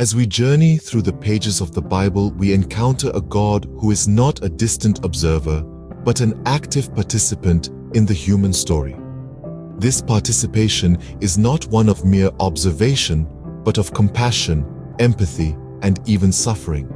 As we journey through the pages of the Bible, we encounter a God who is not a distant observer, but an active participant in the human story. This participation is not one of mere observation, but of compassion, empathy, and even suffering.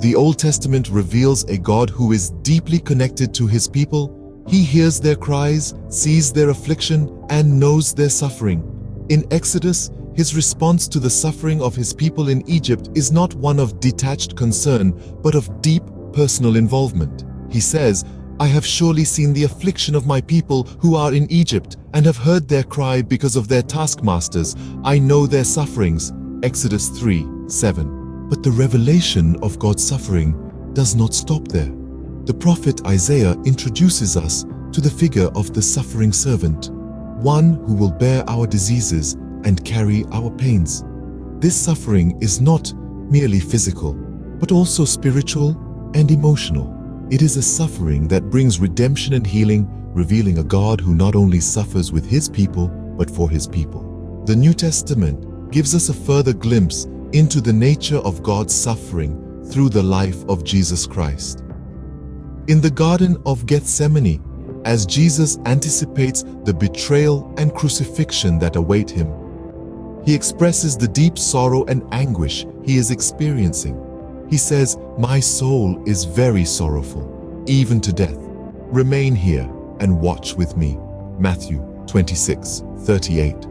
The Old Testament reveals a God who is deeply connected to his people. He hears their cries, sees their affliction, and knows their suffering. In Exodus, his response to the suffering of his people in Egypt is not one of detached concern, but of deep personal involvement. He says, "I have surely seen the affliction of my people who are in Egypt, and have heard their cry because of their taskmasters. I know their sufferings." Exodus 3:7. But the revelation of God's suffering does not stop there. The prophet Isaiah introduces us to the figure of the suffering servant, one who will bear our diseases and carry our pains. This suffering is not merely physical, but also spiritual and emotional. It is a suffering that brings redemption and healing, revealing a God who not only suffers with his people, but for his people. The New Testament gives us a further glimpse into the nature of God's suffering through the life of Jesus Christ. In the Garden of Gethsemane, as Jesus anticipates the betrayal and crucifixion that await him, he expresses the deep sorrow and anguish he is experiencing. He says, "My soul is very sorrowful, even to death. Remain here and watch with me." Matthew 26:38.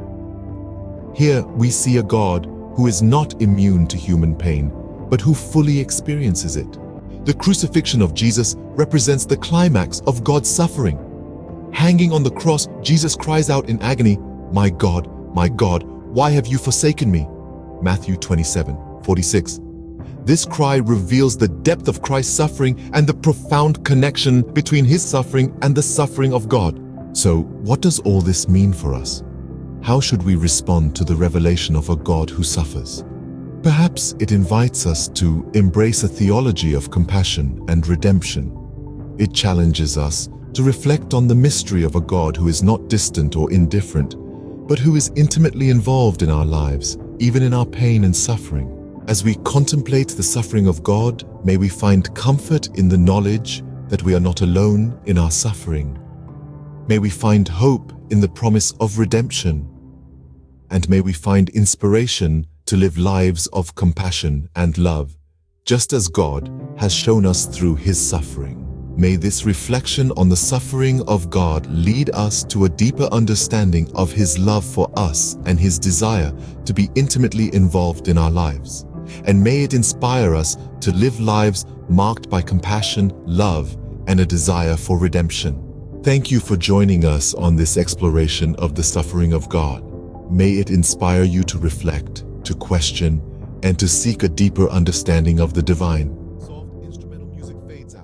Here we see a God who is not immune to human pain, but who fully experiences it. The crucifixion of Jesus represents the climax of God's suffering. Hanging on the cross, Jesus cries out in agony, my God, why have you forsaken me?" Matthew 27:46. This cry reveals the depth of Christ's suffering and the profound connection between his suffering and the suffering of God. So, what does all this mean for us? How should we respond to the revelation of a God who suffers? Perhaps it invites us to embrace a theology of compassion and redemption. It challenges us to reflect on the mystery of a God who is not distant or indifferent, but who is intimately involved in our lives, even in our pain and suffering. As we contemplate the suffering of God, may we find comfort in the knowledge that we are not alone in our suffering. May we find hope in the promise of redemption. And may we find inspiration to live lives of compassion and love, just as God has shown us through his suffering. May this reflection on the suffering of God lead us to a deeper understanding of his love for us and his desire to be intimately involved in our lives. And may it inspire us to live lives marked by compassion, love, and a desire for redemption. Thank you for joining us on this exploration of the suffering of God. May it inspire you to reflect, to question, and to seek a deeper understanding of the divine.